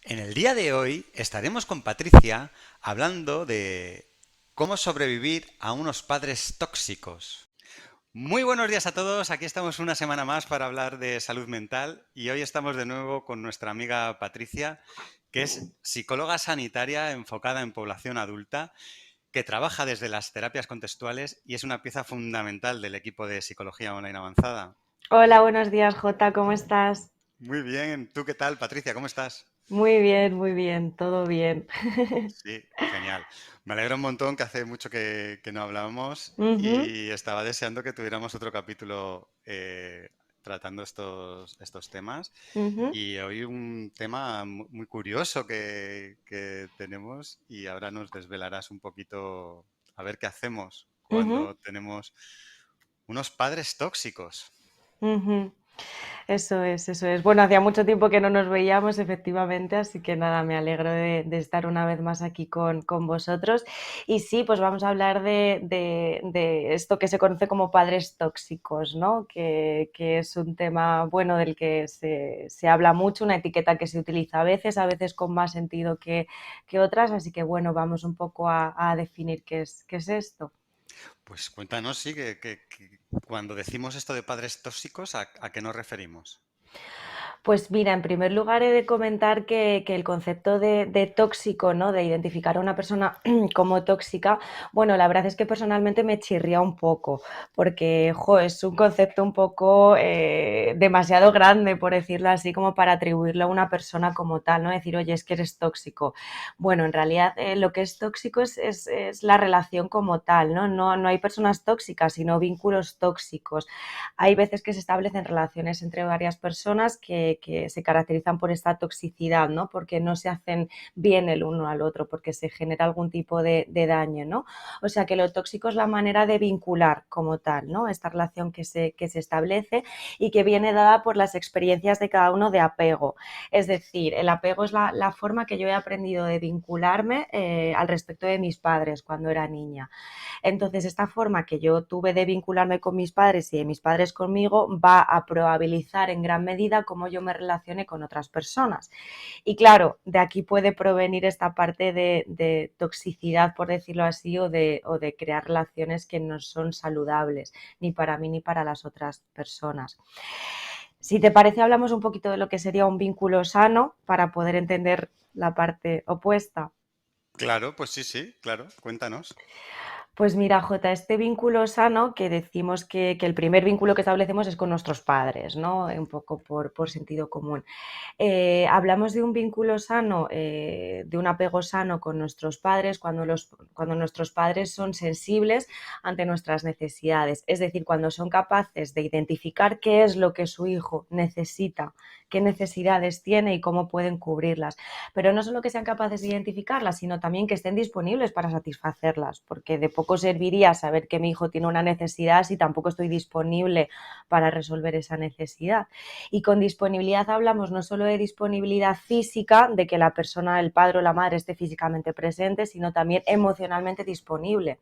En el día de hoy estaremos con Patricia hablando de cómo sobrevivir a unos padres tóxicos. Muy buenos días a todos, aquí estamos una semana más para hablar de salud mental y hoy estamos de nuevo con nuestra amiga Patricia, que es psicóloga sanitaria enfocada en población adulta, que trabaja desde las terapias contextuales y es una pieza fundamental del equipo de psicología online avanzada. Hola, buenos días, Jota, ¿cómo estás? Muy bien, ¿tú qué tal, Patricia? ¿Cómo estás? Muy bien, todo bien. Sí, genial. Me alegra un montón que hace mucho que no hablábamos Ujú, y estaba deseando que tuviéramos otro capítulo tratando estos temas. ujú, Y hoy un tema muy curioso que tenemos y ahora nos desvelarás un poquito a ver qué hacemos ujú, cuando tenemos unos padres tóxicos. ujú. Eso es, eso es. Bueno, hacía mucho tiempo que no nos veíamos, efectivamente, así que nada, me alegro de estar una vez más aquí con vosotros. Y sí, pues vamos a hablar de esto que se conoce como padres tóxicos, ¿no? Que es un tema, bueno, del que se habla mucho, una etiqueta que se utiliza a veces con más sentido que otras, así que bueno, vamos un poco a definir qué es esto. Pues cuéntanos, sí, que cuando decimos esto de padres tóxicos, ¿a qué nos referimos? Pues mira, en primer lugar he de comentar que el concepto de tóxico, ¿no? De identificar a una persona como tóxica, bueno, la verdad es que personalmente me chirría un poco, porque jo, es un concepto un poco demasiado grande, por decirlo así, como para atribuirlo a una persona como tal, ¿no? Decir, oye, es que eres tóxico. Bueno, en realidad lo que es tóxico es la relación como tal, ¿no? No hay personas tóxicas, sino vínculos tóxicos. Hay veces que se establecen relaciones entre varias personas que se caracterizan por esta toxicidad, ¿no? Porque no se hacen bien el uno al otro, porque se genera algún tipo de daño, ¿no? O sea que lo tóxico es la manera de vincular como tal, ¿no? Esta relación que se establece y que viene dada por las experiencias de cada uno de apego. Es decir, el apego es la forma que yo he aprendido de vincularme al respecto de mis padres cuando era niña. Entonces, esta forma que yo tuve de vincularme con mis padres y de mis padres conmigo va a probabilizar en gran medida cómo yo me relacione con otras personas. Y claro, de aquí puede provenir esta parte de toxicidad, por decirlo así, o de crear relaciones que no son saludables, ni para mí ni para las otras personas. Si te parece, hablamos un poquito de lo que sería un vínculo sano para poder entender la parte opuesta. Claro, pues sí, sí, claro, cuéntanos. Pues mira, Jota, este vínculo sano que decimos que el primer vínculo que establecemos es con nuestros padres, ¿no? Un poco por sentido común. Hablamos de un vínculo sano, de un apego sano con nuestros padres cuando nuestros padres son sensibles ante nuestras necesidades, es decir, cuando son capaces de identificar qué es lo que su hijo necesita, qué necesidades tiene y cómo pueden cubrirlas. Pero no solo que sean capaces de identificarlas, sino también que estén disponibles para satisfacerlas, porque de poco serviría saber que mi hijo tiene una necesidad si tampoco estoy disponible para resolver esa necesidad. Y con disponibilidad hablamos no solo de disponibilidad física, de que la persona, el padre o la madre esté físicamente presente, sino también emocionalmente disponible.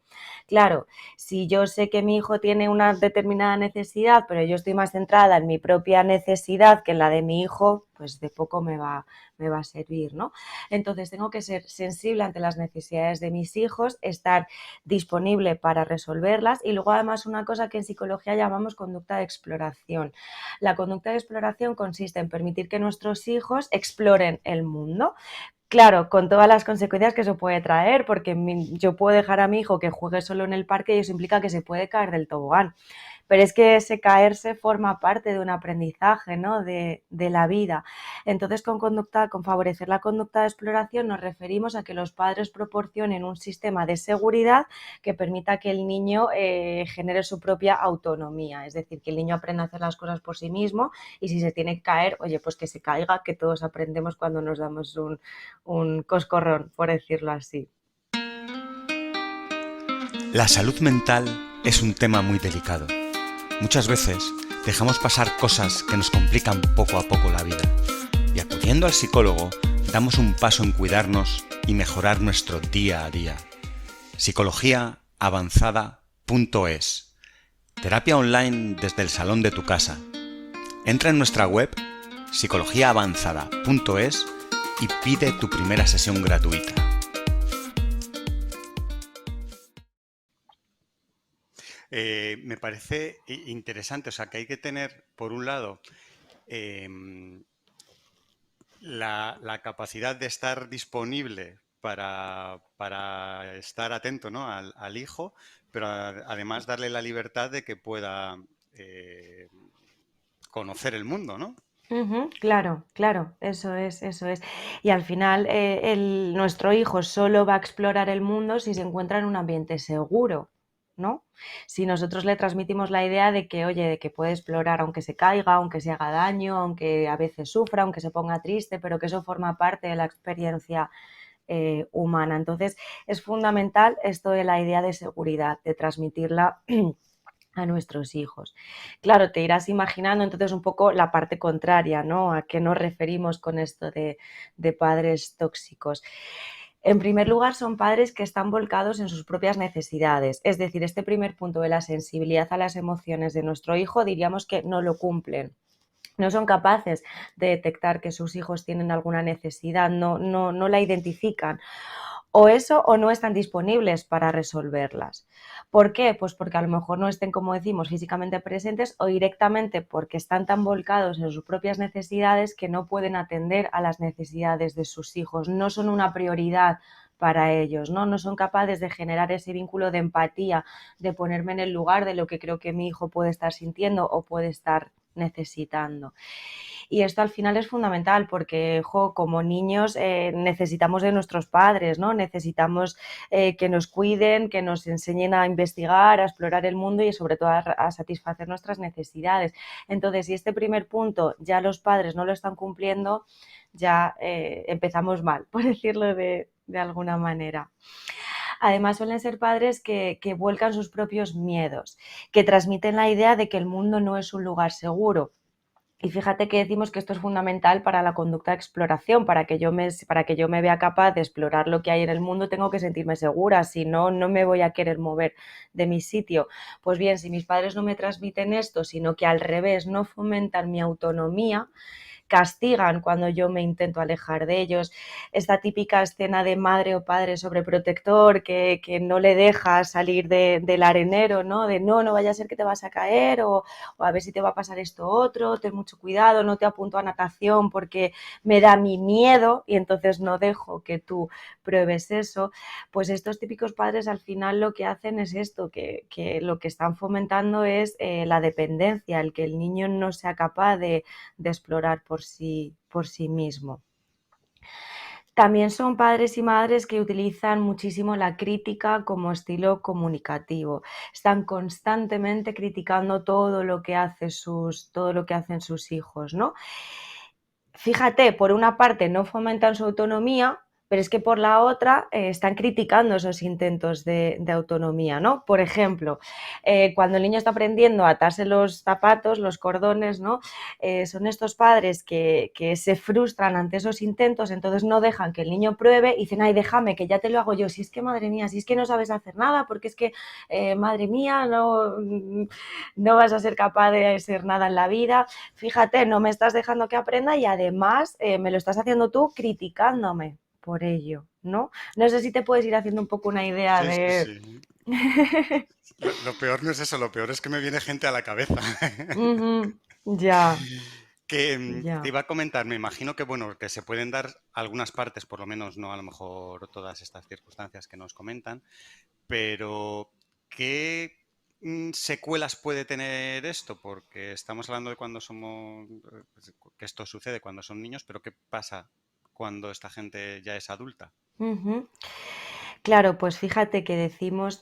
Claro, si yo sé que mi hijo tiene una determinada necesidad, pero yo estoy más centrada en mi propia necesidad que en la de mi hijo, pues de poco me va a servir, ¿no? Entonces tengo que ser sensible ante las necesidades de mis hijos, estar disponible para resolverlas y luego además una cosa que en psicología llamamos conducta de exploración. La conducta de exploración consiste en permitir que nuestros hijos exploren el mundo. Claro, con todas las consecuencias que eso puede traer, porque yo puedo dejar a mi hijo que juegue solo en el parque y eso implica que se puede caer del tobogán. Pero es que ese caerse forma parte de un aprendizaje, ¿no? De la vida. Entonces, con favorecer la conducta de exploración nos referimos a que los padres proporcionen un sistema de seguridad que permita que el niño genere su propia autonomía, es decir, que el niño aprenda a hacer las cosas por sí mismo y si se tiene que caer, oye, pues que se caiga, que todos aprendemos cuando nos damos un coscorrón, por decirlo así. La salud mental es un tema muy delicado. Muchas veces dejamos pasar cosas que nos complican poco a poco la vida y acudiendo al psicólogo damos un paso en cuidarnos y mejorar nuestro día a día. Psicologiaavanzada.es. Terapia online desde el salón de tu casa. Entra en nuestra web psicologiaavanzada.es y pide tu primera sesión gratuita. Me parece interesante, o sea, que hay que tener, por un lado, la capacidad de estar disponible para estar atento, ¿no?, al hijo, pero además darle la libertad de que pueda conocer el mundo, ¿no? Claro, claro, eso es, eso es. Y al final, nuestro hijo solo va a explorar el mundo si se encuentra en un ambiente seguro, ¿no? Si nosotros le transmitimos la idea de que, oye, de que puede explorar aunque se caiga, aunque se haga daño, aunque a veces sufra, aunque se ponga triste, pero que eso forma parte de la experiencia humana. Entonces, es fundamental esto de la idea de seguridad, de transmitirla a nuestros hijos. Claro, te irás imaginando entonces un poco la parte contraria, ¿no? ¿A qué nos referimos con esto de padres tóxicos? En primer lugar, son padres que están volcados en sus propias necesidades. Es decir, este primer punto de la sensibilidad a las emociones de nuestro hijo, diríamos que no lo cumplen. No son capaces de detectar que sus hijos tienen alguna necesidad, no la identifican. O eso, o no están disponibles para resolverlas. ¿Por qué? Pues porque a lo mejor no estén, como decimos, físicamente presentes, o directamente porque están tan volcados en sus propias necesidades que no pueden atender a las necesidades de sus hijos, no son una prioridad para ellos, ¿no? Son capaces de generar ese vínculo de empatía, de ponerme en el lugar de lo que creo que mi hijo puede estar sintiendo o puede estar necesitando. Y esto al final es fundamental porque, como niños necesitamos de nuestros padres, ¿no? Necesitamos que nos cuiden, que nos enseñen a investigar, a explorar el mundo y sobre todo a satisfacer nuestras necesidades. Entonces, si este primer punto ya los padres no lo están cumpliendo, ya empezamos mal, por decirlo de alguna manera. Además, suelen ser padres que vuelcan sus propios miedos, que transmiten la idea de que el mundo no es un lugar seguro. Y fíjate que decimos que esto es fundamental para la conducta de exploración, para que yo me vea capaz de explorar lo que hay en el mundo, tengo que sentirme segura, si no, no me voy a querer mover de mi sitio. Pues bien, si mis padres no me transmiten esto, sino que al revés no fomentan mi autonomía, castigan cuando yo me intento alejar de ellos. Esta típica escena de madre o padre sobreprotector que no le deja salir del arenero, ¿no? De no vaya a ser que te vas a caer o a ver si te va a pasar esto otro, ten mucho cuidado, no te apunto a natación porque me da mi miedo y entonces no dejo que tú pruebes eso. Pues estos típicos padres al final lo que hacen es esto, que lo que están fomentando es la dependencia, el que el niño no sea capaz de explorar por sí mismo. También son padres y madres que utilizan muchísimo la crítica como estilo comunicativo. Están constantemente criticando todo lo que hacen sus hijos, ¿no? Fíjate, por una parte no fomentan su autonomía, pero es que por la otra están criticando esos intentos de autonomía, ¿no? Por ejemplo, cuando el niño está aprendiendo a atarse los zapatos, los cordones, ¿no? Son estos padres que se frustran ante esos intentos, entonces no dejan que el niño pruebe y dicen, ay, déjame, que ya te lo hago yo, si es que, madre mía, si es que no sabes hacer nada, porque es que, madre mía, no vas a ser capaz de ser nada en la vida, fíjate, no me estás dejando que aprenda y además me lo estás haciendo tú criticándome por ello, ¿no? No sé si te puedes ir haciendo un poco una idea Sí, sí, de... sí. Lo peor no es eso, lo peor es que me viene gente a la cabeza. Ya, Que te ya. iba a comentar, me imagino que bueno, que se pueden dar algunas partes, por lo menos no a lo mejor todas estas circunstancias que nos comentan, pero ¿qué secuelas puede tener esto? Porque estamos hablando de cuando somos, que esto sucede cuando son niños, pero ¿qué pasa cuando esta gente ya es adulta? Ujú. Claro, pues fíjate que decíamos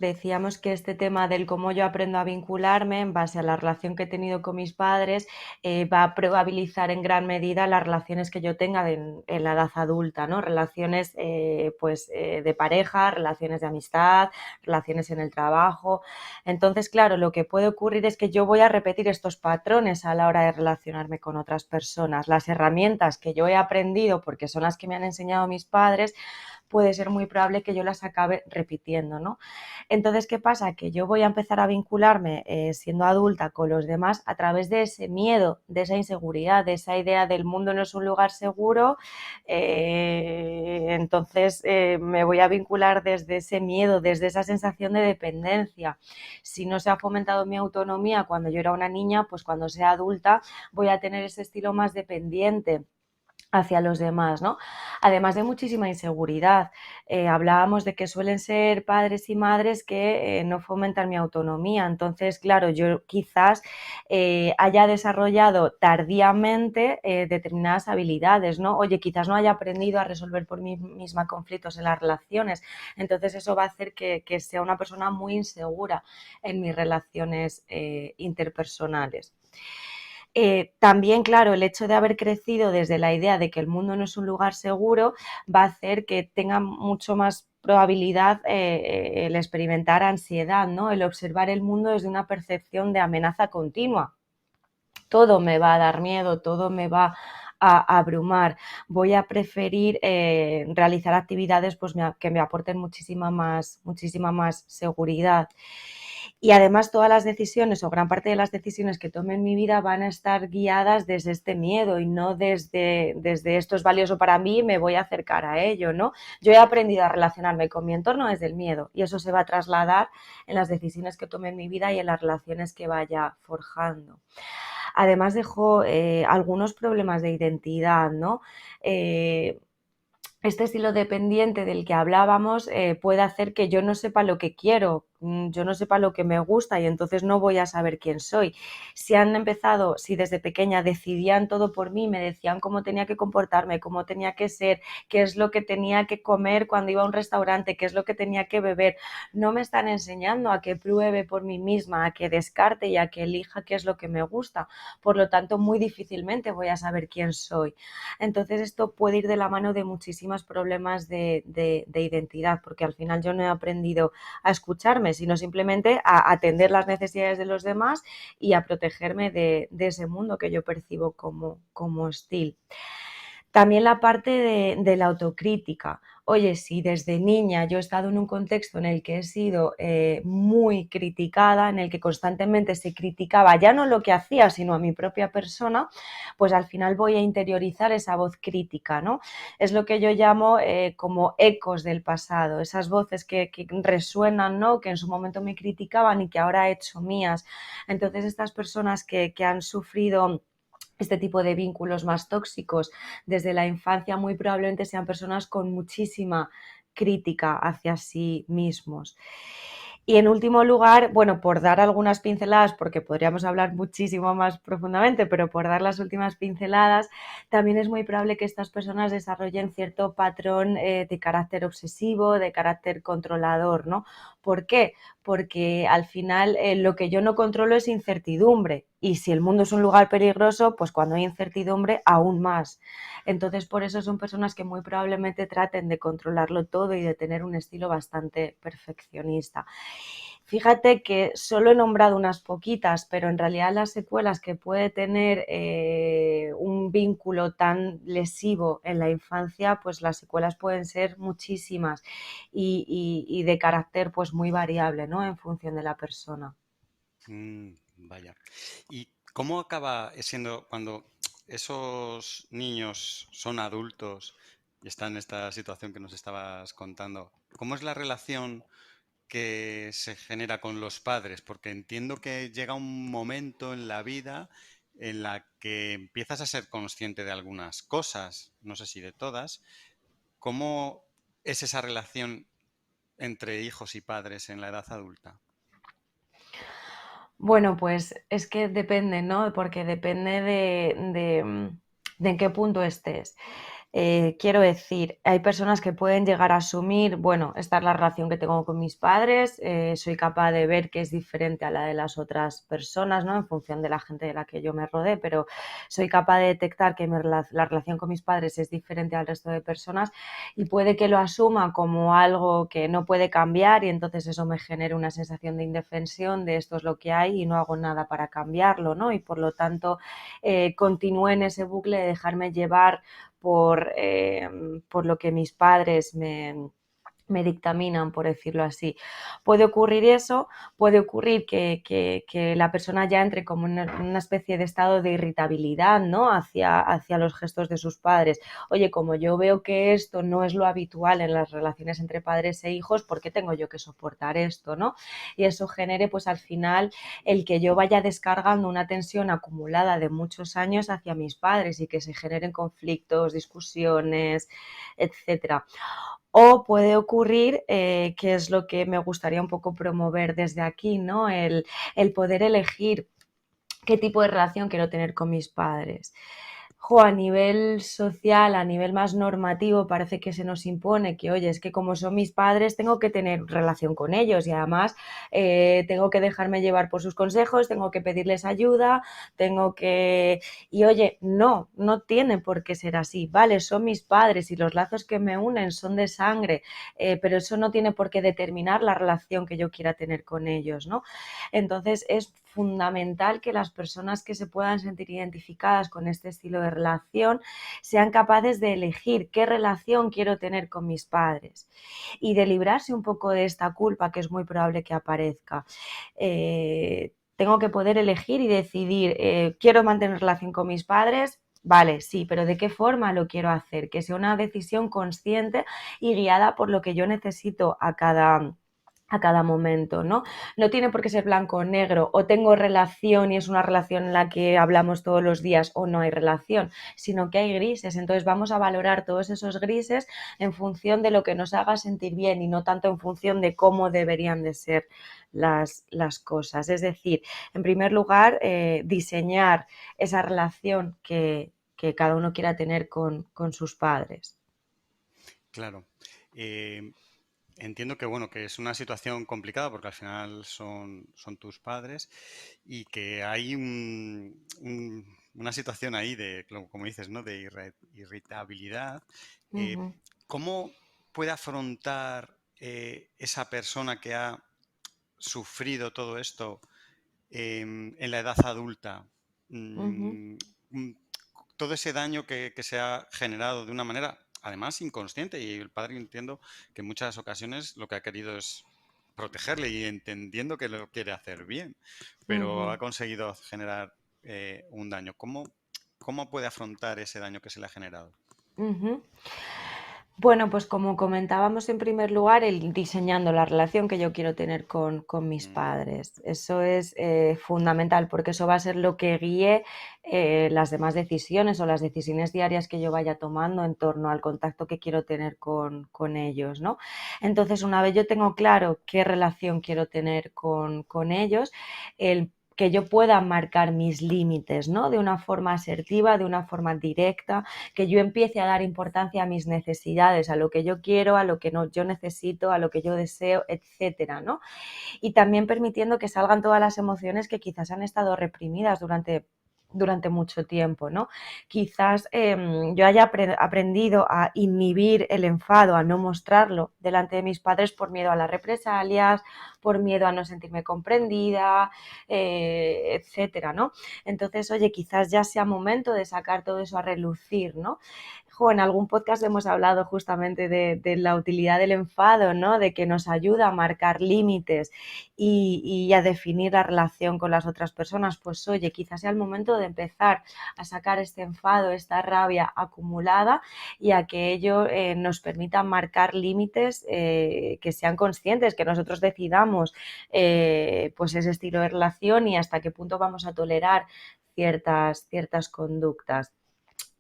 que este tema del cómo yo aprendo a vincularme en base a la relación que he tenido con mis padres va a probabilizar en gran medida las relaciones que yo tenga en la edad adulta, ¿no? Relaciones de pareja, relaciones de amistad, relaciones en el trabajo. Entonces, claro, lo que puede ocurrir es que yo voy a repetir estos patrones a la hora de relacionarme con otras personas. Las herramientas que yo he aprendido, porque son las que me han enseñado mis padres, puede ser muy probable que yo las acabe repitiendo, ¿no? Entonces, ¿qué pasa? Que yo voy a empezar a vincularme siendo adulta con los demás a través de ese miedo, de esa inseguridad, de esa idea del mundo no es un lugar seguro, entonces me voy a vincular desde ese miedo, desde esa sensación de dependencia. Si no se ha fomentado mi autonomía cuando yo era una niña, pues cuando sea adulta voy a tener ese estilo más dependiente hacia los demás, ¿no? Además de muchísima inseguridad. Hablábamos de que suelen ser padres y madres que no fomentan mi autonomía. Entonces, claro, yo quizás haya desarrollado tardíamente determinadas habilidades, ¿no? Oye, quizás no haya aprendido a resolver por mí misma conflictos en las relaciones. Entonces, eso va a hacer que sea una persona muy insegura en mis relaciones interpersonales. También, claro, el hecho de haber crecido desde la idea de que el mundo no es un lugar seguro va a hacer que tenga mucho más probabilidad el experimentar ansiedad, ¿no? El observar el mundo desde una percepción de amenaza continua. Todo me va a dar miedo, todo me va a abrumar. Voy a preferir realizar actividades pues, que me aporten muchísima más seguridad. Y además todas las decisiones o gran parte de las decisiones que tome en mi vida van a estar guiadas desde este miedo y no desde esto es valioso para mí, me voy a acercar a ello, ¿no? Yo he aprendido a relacionarme con mi entorno desde el miedo y eso se va a trasladar en las decisiones que tome en mi vida y en las relaciones que vaya forjando. Además dejó algunos problemas de identidad, ¿no? Este estilo dependiente del que hablábamos puede hacer que yo no sepa lo que quiero, yo no sepa lo que me gusta y entonces no voy a saber quién soy. Si desde pequeña decidían todo por mí, me decían cómo tenía que comportarme, cómo tenía que ser, qué es lo que tenía que comer cuando iba a un restaurante, qué es lo que tenía que beber, no me están enseñando a que pruebe por mí misma, a que descarte y a que elija qué es lo que me gusta. Por lo tanto, muy difícilmente voy a saber quién soy. Entonces esto puede ir de la mano de muchísimos problemas de identidad, porque al final yo no he aprendido a escucharme, sino simplemente a atender las necesidades de los demás y a protegerme de ese mundo que yo percibo como hostil. También la parte de la autocrítica. Oye, si desde niña yo he estado en un contexto en el que he sido muy criticada, en el que constantemente se criticaba ya no lo que hacía, sino a mi propia persona, pues al final voy a interiorizar esa voz crítica, ¿no? Es lo que yo llamo como ecos del pasado, esas voces que resuenan, ¿no? Que en su momento me criticaban y que ahora he hecho mías. Entonces estas personas que han sufrido este tipo de vínculos más tóxicos desde la infancia muy probablemente sean personas con muchísima crítica hacia sí mismos. Y en último lugar, bueno, por dar algunas pinceladas, porque podríamos hablar muchísimo más profundamente, pero por dar las últimas pinceladas, también es muy probable que estas personas desarrollen cierto patrón de carácter obsesivo, de carácter controlador, ¿no? ¿Por qué? Porque al final lo que yo no controlo es incertidumbre y si el mundo es un lugar peligroso, pues cuando hay incertidumbre aún más. Entonces por eso son personas que muy probablemente traten de controlarlo todo y de tener un estilo bastante perfeccionista. Fíjate que solo he nombrado unas poquitas, pero en realidad las secuelas que puede tener un vínculo tan lesivo en la infancia, pues las secuelas pueden ser muchísimas y de carácter pues muy variable, ¿no? En función de la persona. Vaya. ¿Y cómo acaba siendo cuando esos niños son adultos y están en esta situación que nos estabas contando? ¿Cómo es la relación que se genera con los padres? Porque entiendo que llega un momento en la vida en la que empiezas a ser consciente de algunas cosas, no sé si de todas. ¿Cómo es esa relación entre hijos y padres en la edad adulta? Bueno, pues es que depende, ¿no? Porque depende de en qué punto estés. Quiero decir, hay personas que pueden llegar a asumir, bueno, esta es la relación que tengo con mis padres, soy capaz de ver que es diferente a la de las otras personas, ¿no? En función de la gente de la que yo me rodee, pero soy capaz de detectar que la relación con mis padres es diferente al resto de personas y puede que lo asuma como algo que no puede cambiar y entonces eso me genere una sensación de indefensión, de esto es lo que hay y no hago nada para cambiarlo, ¿no? Y por lo tanto continúe en ese bucle de dejarme llevar por lo que mis padres me dictaminan, por decirlo así. Puede ocurrir eso, puede ocurrir que la persona ya entre como en una especie de estado de irritabilidad, ¿no? Hacia los gestos de sus padres. Oye, como yo veo que esto no es lo habitual en las relaciones entre padres e hijos, ¿por qué tengo yo que soportar esto, no? Y eso genere, pues al final, el que yo vaya descargando una tensión acumulada de muchos años hacia mis padres y que se generen conflictos, discusiones, etcétera. O puede ocurrir, que es lo que me gustaría un poco promover desde aquí, ¿no? El poder elegir qué tipo de relación quiero tener con mis padres. A nivel social, a nivel más normativo, parece que se nos impone que, oye, es que como son mis padres, tengo que tener relación con ellos y además tengo que dejarme llevar por sus consejos, tengo que pedirles ayuda, tengo que... Y oye, no tiene por qué ser así, ¿vale? Son mis padres y los lazos que me unen son de sangre, pero eso no tiene por qué determinar la relación que yo quiera tener con ellos, ¿no? Entonces es fundamental que las personas que se puedan sentir identificadas con este estilo de relación sean capaces de elegir qué relación quiero tener con mis padres y de librarse un poco de esta culpa que es muy probable que aparezca. Tengo que poder elegir y decidir, ¿quiero mantener relación con mis padres? Vale, sí, pero ¿de qué forma lo quiero hacer? Que sea una decisión consciente y guiada por lo que yo necesito a cada momento, ¿no? No tiene por qué ser blanco o negro, o tengo relación y es una relación en la que hablamos todos los días o no hay relación, sino que hay grises, entonces vamos a valorar todos esos grises en función de lo que nos haga sentir bien y no tanto en función de cómo deberían de ser las cosas. Es decir, en primer lugar, diseñar esa relación que cada uno quiera tener con sus padres. Claro. Eh, Entiendo que bueno, que es una situación complicada porque al final son tus padres y que hay una situación ahí de, como dices, ¿no? De irritabilidad. Eh, Ujú, ¿Cómo puede afrontar esa persona que ha sufrido todo esto en la edad adulta? ujú. Mm, mm, Todo ese daño que se ha generado de una manera, además, inconsciente. Y el padre, entiendo que en muchas ocasiones lo que ha querido es protegerle y entendiendo que lo quiere hacer bien, pero ha Ujú, conseguido generar un daño. ¿Cómo puede afrontar ese daño que se le ha generado? ujú. Bueno, pues como comentábamos en primer lugar, el diseñando la relación que yo quiero tener con mis Mm, padres. Eso es fundamental porque eso va a ser lo que guíe las demás decisiones o las decisiones diarias que yo vaya tomando en torno al contacto que quiero tener con ellos, ¿no? Entonces, una vez yo tengo claro qué relación quiero tener con ellos, el que yo pueda marcar mis límites, ¿no? De una forma asertiva, de una forma directa, que yo empiece a dar importancia a mis necesidades, a lo que yo quiero, a lo que no, yo necesito, a lo que yo deseo, etcétera, ¿no? Y también permitiendo que salgan todas las emociones que quizás han estado reprimidas durante mucho tiempo, ¿no? Quizás yo haya aprendido a inhibir el enfado, a no mostrarlo delante de mis padres por miedo a las represalias, por miedo a no sentirme comprendida, etcétera, ¿no? Entonces, oye, quizás ya sea momento de sacar todo eso a relucir, ¿no? En algún podcast hemos hablado justamente de la utilidad del enfado, ¿no? De que nos ayuda a marcar límites y a definir la relación con las otras personas. Pues oye, quizás sea el momento de empezar a sacar este enfado, esta rabia acumulada y a que ello nos permita marcar límites que sean conscientes, que nosotros decidamos pues ese estilo de relación y hasta qué punto vamos a tolerar ciertas conductas.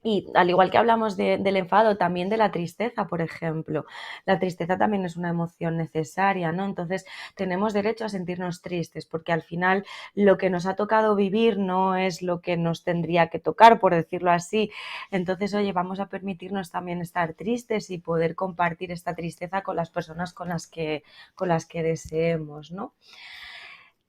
Y al igual que hablamos del enfado, también de la tristeza, por ejemplo. La tristeza también es una emoción necesaria, ¿no? Entonces tenemos derecho a sentirnos tristes, porque al final lo que nos ha tocado vivir no es lo que nos tendría que tocar, por decirlo así. Entonces, oye, vamos a permitirnos también estar tristes y poder compartir esta tristeza con las personas con las que deseemos, ¿no?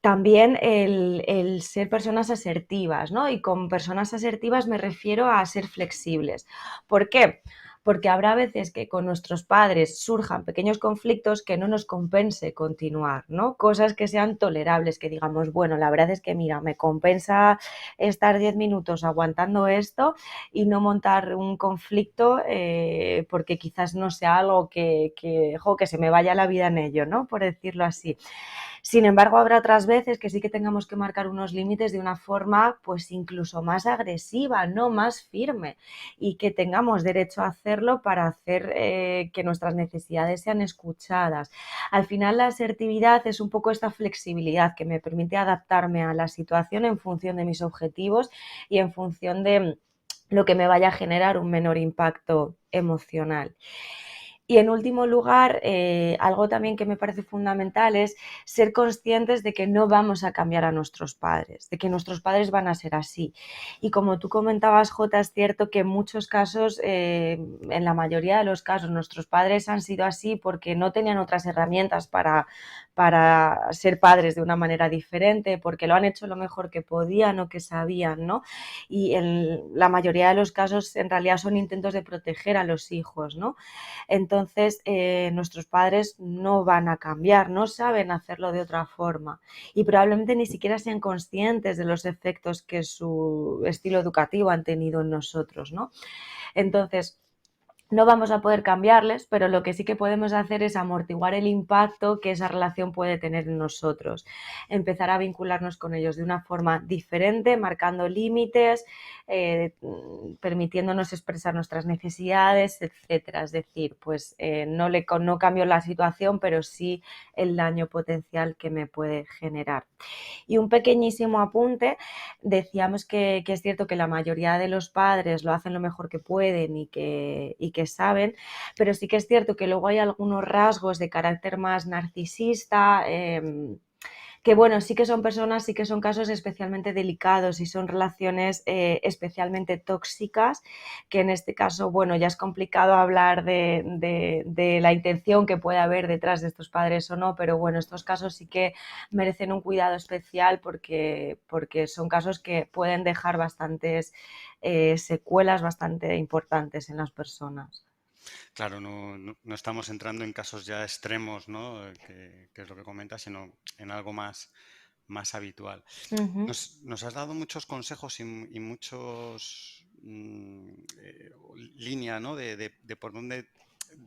También el ser personas asertivas, ¿no? Y con personas asertivas me refiero a ser flexibles. ¿Por qué? porque habrá veces que con nuestros padres surjan pequeños conflictos que no nos compense continuar, ¿no? Cosas que sean tolerables, que digamos, bueno, la verdad es que mira, me compensa estar 10 minutos aguantando esto y no montar un conflicto porque quizás no sea algo que se me vaya la vida en ello, ¿no? Por decirlo así. Sin embargo, habrá otras veces que sí que tengamos que marcar unos límites de una forma pues incluso más agresiva, no más firme, y que tengamos derecho a hacerlo para hacer que nuestras necesidades sean escuchadas. Al final, la asertividad es un poco esta flexibilidad que me permite adaptarme a la situación en función de mis objetivos y en función de lo que me vaya a generar un menor impacto emocional. Y en último lugar, algo también que me parece fundamental es ser conscientes de que no vamos a cambiar a nuestros padres, de que nuestros padres van a ser así. Y como tú comentabas, Jota, es cierto que en muchos casos, en la mayoría de los casos, nuestros padres han sido así porque no tenían otras herramientas para ser padres de una manera diferente, porque lo han hecho lo mejor que podían o que sabían, ¿no? Y en la mayoría de los casos, en realidad, son intentos de proteger a los hijos, ¿no? Entonces, nuestros padres no van a cambiar, no saben hacerlo de otra forma y probablemente ni siquiera sean conscientes de los efectos que su estilo educativo han tenido en nosotros, ¿no? Entonces, no vamos a poder cambiarles, pero lo que sí que podemos hacer es amortiguar el impacto que esa relación puede tener en nosotros. Empezar a vincularnos con ellos de una forma diferente, marcando límites, permitiéndonos expresar nuestras necesidades, etcétera. Es decir, pues no cambio la situación, pero sí el daño potencial que me puede generar. Y un pequeñísimo apunte, decíamos que es cierto que la mayoría de los padres lo hacen lo mejor que pueden y que saben, pero sí que es cierto que luego hay algunos rasgos de carácter más narcisista, que bueno, sí que son personas, sí que son casos especialmente delicados y son relaciones especialmente tóxicas, que en este caso, bueno, ya es complicado hablar de la intención que puede haber detrás de estos padres o no, pero bueno, estos casos sí que merecen un cuidado especial porque son casos que pueden dejar bastantes secuelas bastante importantes en las personas. Claro, no estamos entrando en casos ya extremos, ¿no? Que es lo que comentas, sino en algo más habitual. Ujú. Nos has dado muchos consejos y muchos línea, ¿no? De por dónde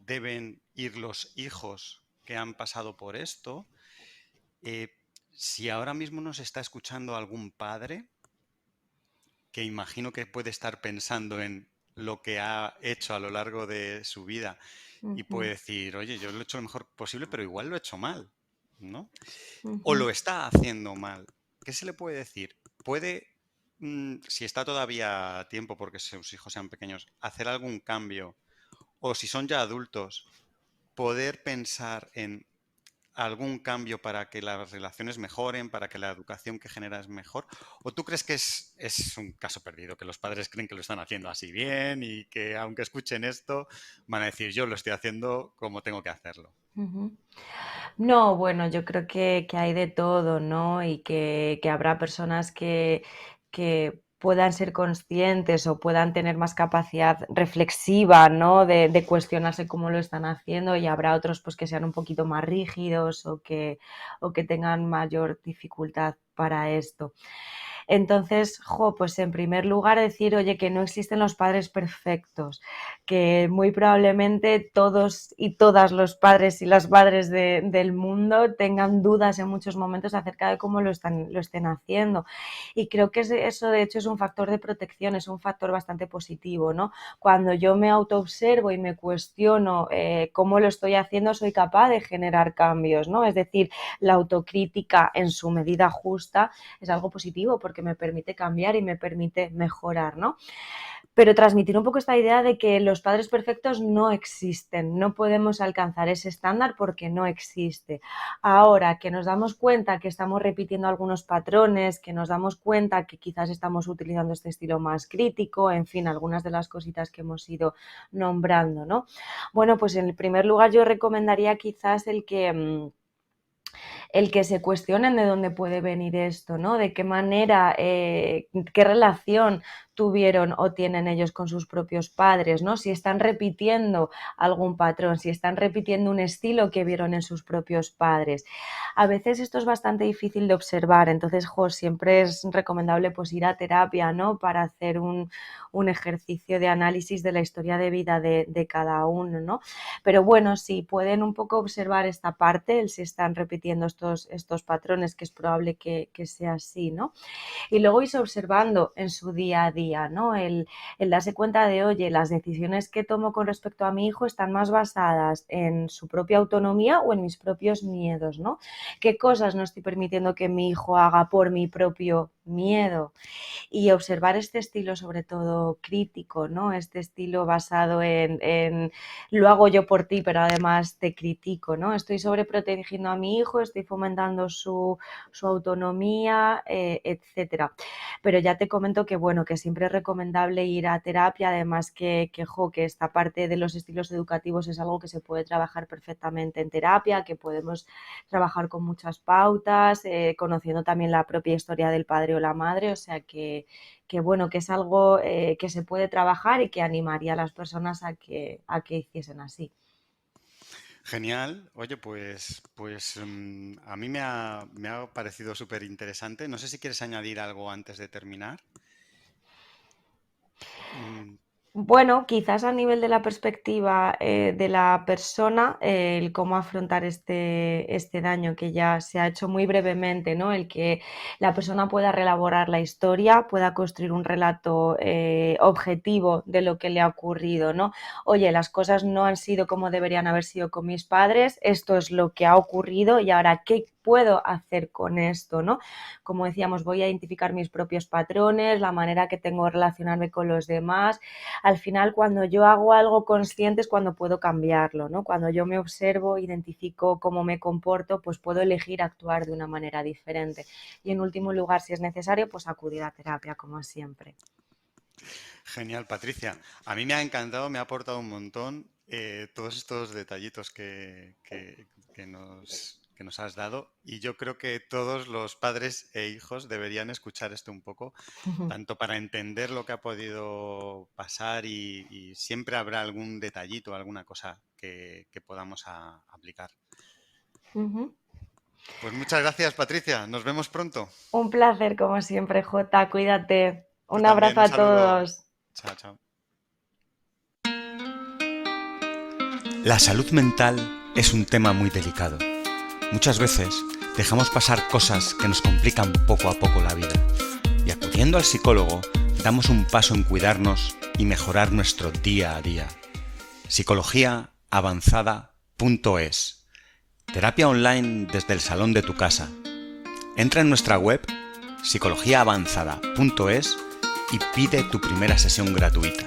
deben ir los hijos que han pasado por esto. Eh, si ahora mismo nos está escuchando algún padre, que imagino que puede estar pensando en lo que ha hecho a lo largo de su vida y puede Ujú, decir, oye, yo lo he hecho lo mejor posible, pero igual lo he hecho mal, ¿no? O ujú. lo está haciendo mal. ¿Qué se le puede decir? ¿Puede, si está todavía a tiempo porque sus hijos sean pequeños, hacer algún cambio? O si son ya adultos, poder pensar en algún cambio para que las relaciones mejoren, para que la educación que genera es mejor? ¿O tú crees que es un caso perdido, que los padres creen que lo están haciendo así bien y que aunque escuchen esto, van a decir yo lo estoy haciendo como tengo que hacerlo? Ujú. No, bueno, yo creo que hay de todo, ¿no? Y que habrá personas que puedan ser conscientes o puedan tener más capacidad reflexiva, ¿no? De cuestionarse cómo lo están haciendo y habrá otros pues que sean un poquito más rígidos o que tengan mayor dificultad para esto. Entonces, pues en primer lugar decir, oye, que no existen los padres perfectos, que muy probablemente todos y todas los padres y las madres del mundo tengan dudas en muchos momentos acerca de cómo lo estén haciendo. Y creo que eso de hecho es un factor de protección, es un factor bastante positivo, ¿no? Cuando yo me autoobservo y me cuestiono cómo lo estoy haciendo, soy capaz de generar cambios, ¿no? Es decir, la autocrítica en su medida justa es algo positivo porque me permite cambiar y me permite mejorar, ¿no? Pero transmitir un poco esta idea de que los padres perfectos no existen, no podemos alcanzar ese estándar porque no existe. Ahora que nos damos cuenta que estamos repitiendo algunos patrones, que nos damos cuenta que quizás estamos utilizando este estilo más crítico, en fin, algunas de las cositas que hemos ido nombrando, ¿no? Bueno, pues en el primer lugar yo recomendaría quizás el que se cuestionen de dónde puede venir esto, ¿no? De qué manera, qué relación tuvieron o tienen ellos con sus propios padres, ¿no? Si están repitiendo algún patrón, si están repitiendo un estilo que vieron en sus propios padres. A veces esto es bastante difícil de observar, entonces siempre es recomendable pues ir a terapia, ¿no? Para hacer un ejercicio de análisis de la historia de vida de cada uno, ¿no? Pero bueno, si pueden un poco observar esta parte, el si están repitiendo estos patrones, que es probable que sea así, ¿no? Y luego irse observando en su día a día, ¿no? El darse cuenta de, oye, las decisiones que tomo con respecto a mi hijo están más basadas en su propia autonomía o en mis propios miedos, ¿no? ¿Qué cosas no estoy permitiendo que mi hijo haga por mi propio miedo? Y observar este estilo sobre todo crítico, ¿no? Este estilo basado en lo hago yo por ti, pero además te critico, ¿no? Estoy sobreprotegiendo a mi hijo, estoy fomentando su autonomía, etcétera. Pero ya te comento que, bueno, que siempre es recomendable ir a terapia, además que esta parte de los estilos educativos es algo que se puede trabajar perfectamente en terapia, que podemos trabajar con muchas pautas, conociendo también la propia historia del padre o la madre, o sea que bueno, que es algo que se puede trabajar y que animaría a las personas a que hiciesen así. Genial. Oye, a mí me ha parecido súper interesante. No sé si quieres añadir algo antes de terminar. Mm, Bueno, quizás a nivel de la perspectiva de la persona, el cómo afrontar este daño que ya se ha hecho muy brevemente, ¿no? El que la persona pueda reelaborar la historia, pueda construir un relato objetivo de lo que le ha ocurrido, ¿no? Oye, las cosas no han sido como deberían haber sido con mis padres, esto es lo que ha ocurrido y ahora, ¿qué puedo hacer con esto, ¿no? Como decíamos, voy a identificar mis propios patrones, la manera que tengo de relacionarme con los demás. Al final, cuando yo hago algo consciente es cuando puedo cambiarlo, ¿no? Cuando yo me observo, identifico cómo me comporto, pues puedo elegir actuar de una manera diferente. Y en último lugar, si es necesario, pues acudir a terapia, como siempre. Genial, Patricia. A mí me ha encantado, me ha aportado un montón todos estos detallitos que nos has dado. Y yo creo que todos los padres e hijos deberían escuchar esto un poco, tanto para entender lo que ha podido pasar y siempre habrá algún detallito, alguna cosa que podamos aplicar. Pues muchas gracias, Patricia. Nos vemos pronto. Un placer, como siempre, Jota. Cuídate. Tú Un también, abrazo un a saludo. todos. Chao, chao. La salud mental es un tema muy delicado. Muchas veces dejamos pasar cosas que nos complican poco a poco la vida. Y acudiendo al psicólogo, damos un paso en cuidarnos y mejorar nuestro día a día. Psicologiaavanzada.es. Terapia online desde el salón de tu casa. Entra en nuestra web psicologiaavanzada.es y pide tu primera sesión gratuita.